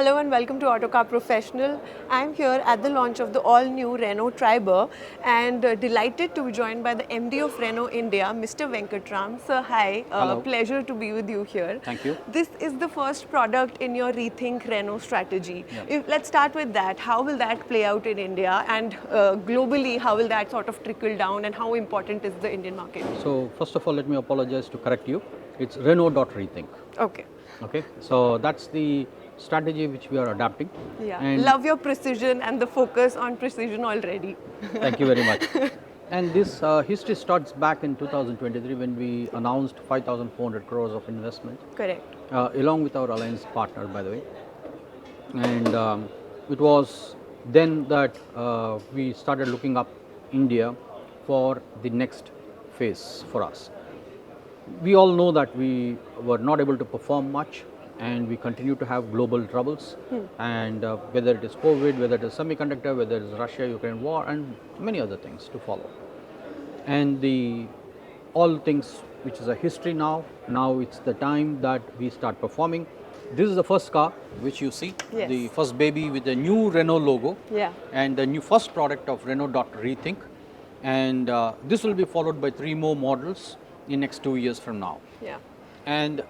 Hello and welcome to Autocar Professional. I'm here at the launch of the all-new Renault Triber and delighted to be joined by the MD of Renault India, Mr. Venkatram. Sir, hi. Hello. Pleasure to be with you here. Thank you. This is the first product in your Rethink Renault strategy. Yeah. Let's start with that. How will that play out in India and globally, how will that sort of trickle down and how important is the Indian market? So first of all, let me apologize to correct you. It's Renault.rethink. Okay. Okay. So that's the strategy which we are adapting. Yeah. And Love your precision and the focus on precision already. thank you very much. And this history starts back in 2023 when we announced 5,400 crores of investment. Correct. Along with our alliance partner, by the way. And it was then that we started looking up India for the next phase for us. We all know that we were not able to perform much and we continue to have global troubles and whether it is COVID, whether it is semiconductor, whether it is Russia-Ukraine war and many other things to follow. And all things which is a history now it's the time that we start performing. This is the first car which you see, Yes. the first baby with the new Renault logo and the new first product of Renault.rethink. And this will be followed by 3 more models in next 2 years from now. Yeah. And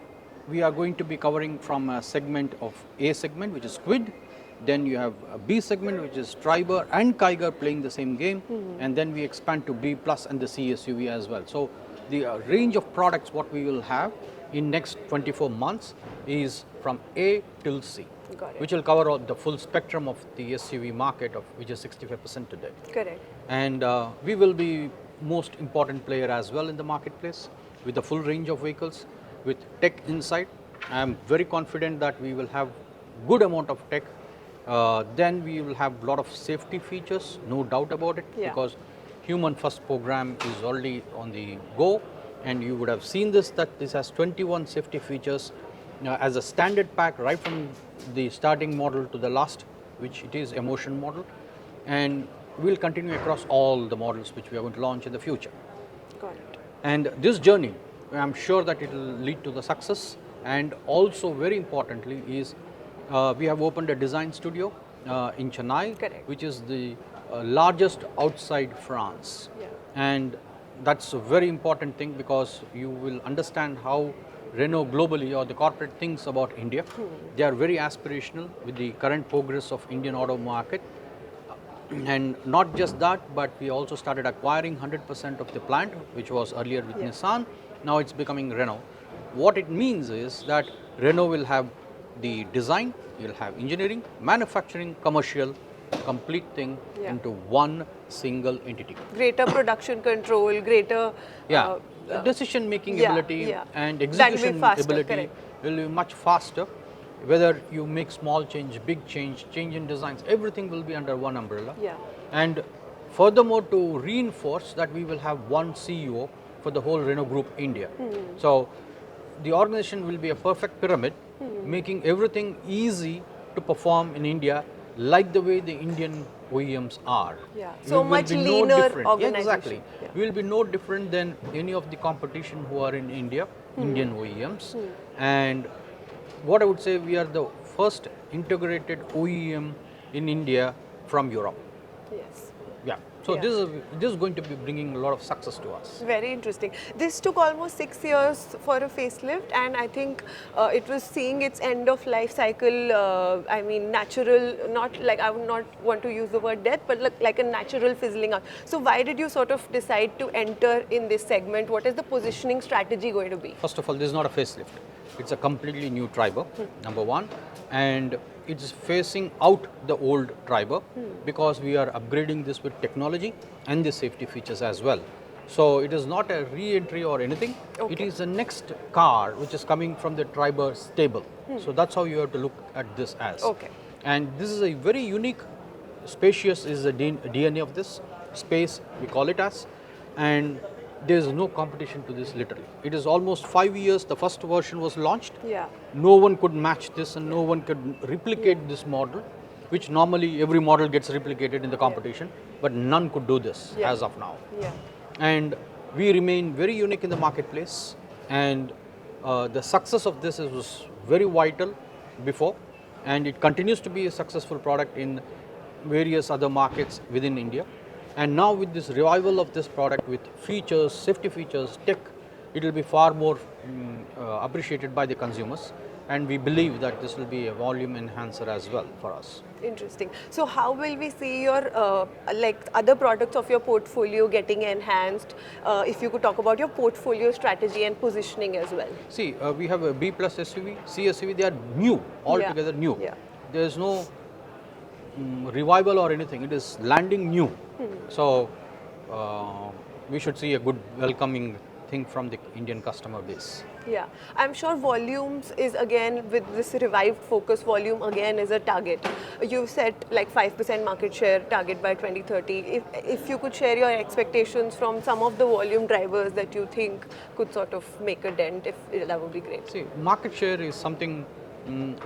we are going to be covering from a segment of A segment, which is Squid. Then you have a B segment, which is Triber and Kiger playing the same game. And then we expand to B plus and the C SUV as well. So the range of products what we will have in next 24 months is from A till C. Got it. Which will cover all the full spectrum of the SUV market, of which is 65% today. Correct. And we will be most important player as well in the marketplace with the full range of vehicles with tech inside. I am very confident that we will have good amount of tech. Then we will have a lot of safety features, no doubt about it, Yeah. because human first program is already on the go. And you would have seen this, that this has 21 safety features as a standard pack right from the starting model to the last, which it is emotion model. And we'll continue across all the models which we are going to launch in the future. Got it. And this journey, I'm sure that it will lead to the success. And also very importantly is we have opened a design studio in Chennai, Correct. which is the largest outside France. Yeah. And that's a very important thing because you will understand how Renault globally or the corporate thinks about India. They are very aspirational with the current progress of Indian auto market. And not just that, but we also started acquiring 100% of the plant, which was earlier with Nissan. Now it's becoming Renault. What it means is that Renault will have the design, you'll have engineering, manufacturing, commercial, complete thing into one single entity. Greater production control, greater Decision making ability and That will execution be faster, ability correct. will be much faster. Whether you make small change, big change in designs, everything will be under one umbrella. Yeah. And furthermore, to reinforce that we will have one CEO for the whole Renault Group India. So the organization will be a perfect pyramid, making everything easy to perform in India like the way the Indian OEMs are. Yeah. We So will much be no leaner different. organization. Exactly. Yeah. We will be no different than any of the competition who are in India, Indian OEMs. And what I would say, we are the first integrated OEM in India from Europe. Yes. Yeah. So this is going to be bringing a lot of success to us. Very interesting. This took almost 6 years for a facelift, and I think it was seeing its end of life cycle. I mean, natural, not like, I would not want to use the word death, but like a natural fizzling out. So why did you sort of decide to enter in this segment? What is the positioning strategy going to be? First of all, this is not a facelift. It's a completely new Triber, number one. And it's facing out the old Triber because we are upgrading this with technology and the safety features as well. So it is not a re-entry or anything. Okay. It is the next car which is coming from the Triber stable. So that's how you have to look at this as. Okay. And this is a very unique, spacious is the DNA of this space, we call it as. And there is no competition to this literally. It is almost 5 years, the first version was launched. Yeah. No one could match this and no one could replicate this model, which normally every model gets replicated in the competition, but none could do this as of now. Yeah. And we remain very unique in the marketplace, and the success of this was very vital before. and it continues to be a successful product in various other markets within India. And now with this revival of this product with features, safety features, tech, it will be far more appreciated by the consumers, and we believe that this will be a volume enhancer as well for us. Interesting. So how will we see your like other products of your portfolio getting enhanced? If you could talk about your portfolio strategy and positioning as well. See, we have a B plus SUV, C SUV, they are new, altogether new. Yeah. There is no revival or anything, it is landing new. So, we should see a good welcoming thing from the Indian customer base. Yeah, I'm sure volumes is again with this revived focus, volume again is a target. You've set like 5% market share target by 2030. If you could share your expectations from some of the volume drivers that you think could sort of make a dent, if that would be great. See, market share is something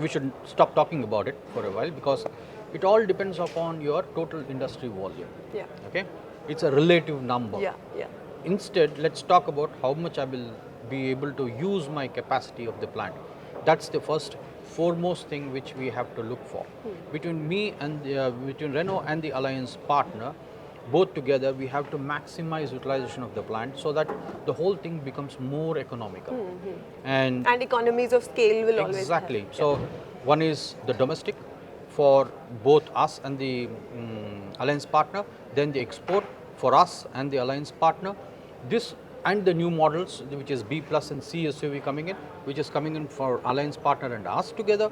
we should stop talking about it for a while, because it all depends upon your total industry volume. Yeah. Okay, it's a relative number. Yeah, yeah. Instead, let's talk about how much I will be able to use my capacity of the plant. That's the first foremost thing which we have to look for. Between me and between Renault and the alliance partner, both together we have to maximize utilization of the plant so that the whole thing becomes more economical. And economies of scale will always exactly. help. So one is the domestic for both us and the alliance partner, then the export for us and the alliance partner. This and the new models, which is B plus and C SUV coming in, which is coming in for alliance partner and us together.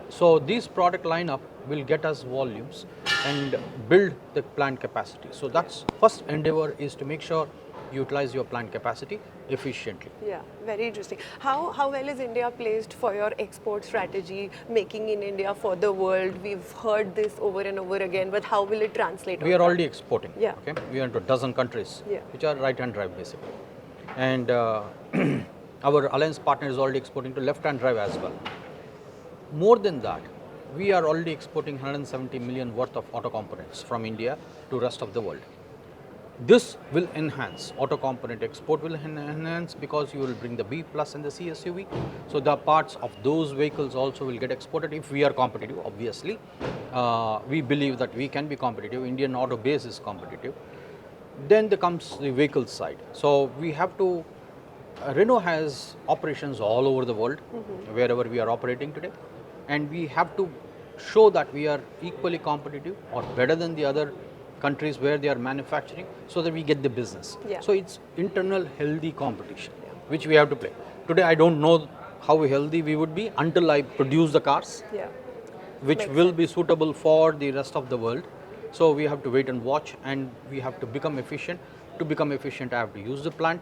So this product lineup will get us volumes and build the plant capacity. So that's first endeavor, is to make sure you utilize your plant capacity efficiently. Yeah, very interesting. How well is India placed for your export strategy, making in India for the world? We've heard this over and over again, but how will it translate? We are already exporting. Yeah. Okay, we are into a dozen countries, Yeah. which are right-hand drive basically, and our alliance partner is already exporting to left-hand drive as well. More than that, we are already exporting 170 million worth of auto components from India to rest of the world. This will enhance, auto component export will enhance, because you will bring the B plus and the C SUV. So the parts of those vehicles also will get exported if we are competitive, obviously. We believe that we can be competitive, Indian auto base is competitive. Then there comes the vehicle side. So we have to, Renault has operations all over the world, wherever we are operating today. And we have to show that we are equally competitive or better than the other countries where they are manufacturing, so that we get the business. Yeah. So it's internal healthy competition, which we have to play. Today I don't know how healthy we would be until I produce the cars, which Makes will be suitable for the rest of the world. So we have to wait and watch, and we have to become efficient. To become efficient, I have to use the plant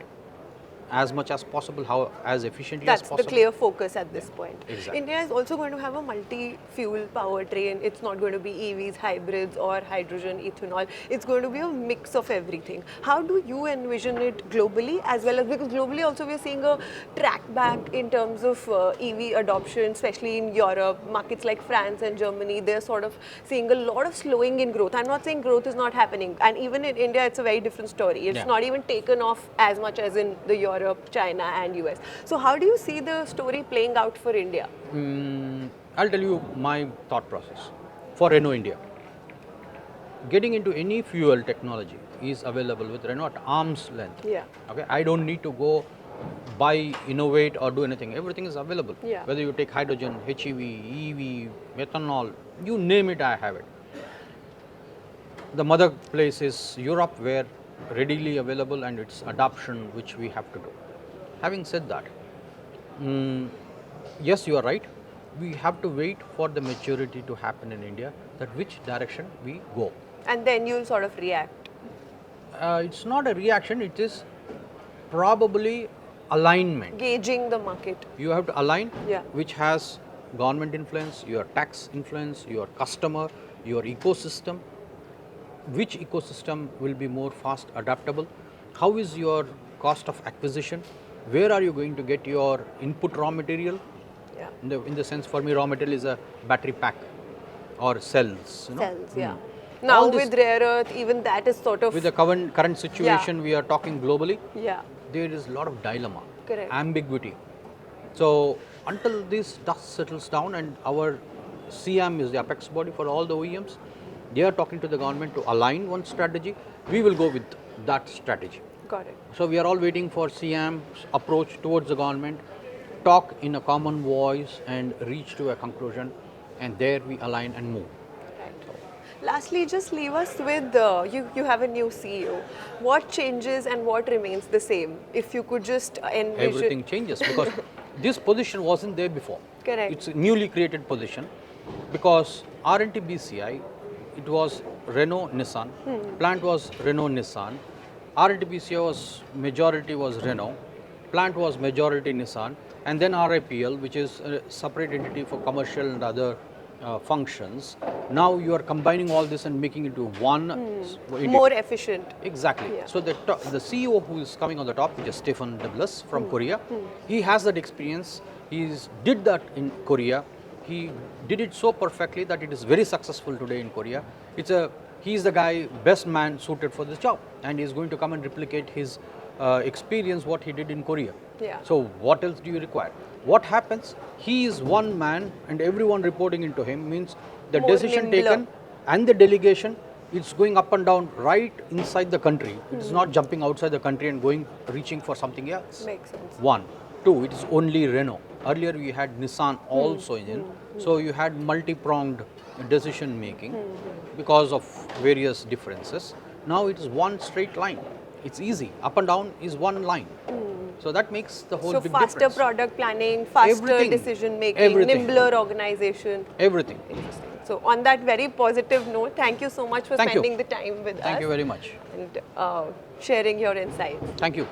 as much as possible, as efficiently as possible. That's the clear focus at this point. Exactly. India is also going to have a multi-fuel powertrain. It's not going to be EVs, hybrids, or hydrogen, ethanol. It's going to be a mix of everything. How do you envision it globally, as well as, because globally also we're seeing a track back in terms of EV adoption, especially in Europe, markets like France and Germany, they're sort of seeing a lot of slowing in growth. I'm not saying growth is not happening, and even in India it's a very different story. It's not even taken off as much as in the Europe, China and US. So how do you see the story playing out for India? I'll tell you my thought process. For Renault India, getting into any fuel technology is available with Renault at arm's length. Yeah. Okay, I don't need to go buy, innovate or do anything. Everything is available. Yeah. Whether you take hydrogen, HEV, EV, methanol, you name it, I have it. The mother place is Europe, where readily available, and its adoption which we have to do. Having said that, yes, you are right. We have to wait for the maturity to happen in India, that which direction we go. And then you'll sort of react. It's not a reaction, it is probably alignment. Gauging the market. You have to align, Yeah. which has government influence, your tax influence, your customer, your ecosystem. Which ecosystem will be more fast adaptable? How is your cost of acquisition? Where are you going to get your input raw material? Yeah. In the sense, for me, raw material is a battery pack or cells. You know? Cells, yeah. Now All this, with rare earth, even that is sort of... with the current situation, we are talking globally. Yeah. There is a lot of dilemma, Correct. ambiguity. So until this dust settles down and our CM is the apex body for all the OEMs. They are talking to the government to align one strategy. We will go with that strategy. Got it. So we are all waiting for CM's approach towards the government, talk in a common voice and reach to a conclusion, and there we align and move. Lastly, just leave us with you have a new CEO. What changes and what remains the same? If you could just envision. Everything changes because this position wasn't there before. Correct. It's a newly created position because R&T BCI, it was Renault Nissan, plant was Renault Nissan, R&T BCI was majority was Renault, plant was majority Nissan, and then RIPL, which is a separate entity for commercial and other functions. Now you are combining all this and making it into one entity. More efficient. Exactly. Yeah. So the CEO who is coming on the top, which is Stéphane Deblaise from Korea, he has that experience. He did that in Korea. He did it so perfectly that it is very successful today in Korea. He is the guy, best man suited for this job, and he is going to come and replicate his experience what he did in Korea. Yeah. So what else do you require? What happens? He is one man, and everyone reporting into him means the More decision nimbler. taken and the delegation, it's going up and down right inside the country. It is not jumping outside the country and reaching for something else. Makes sense. One. Two, it is only Renault. Earlier we had Nissan also in. So you had multi-pronged decision making because of various differences. Now it is one straight line. It's easy. Up and down is one line. So that makes the whole So big faster difference. product planning, faster Everything. decision making, Everything. nimbler organization. Everything. Interesting. So on that very positive note, thank you so much for Thank you. spending the time with us. Thank you very much. And sharing your insights. Thank you.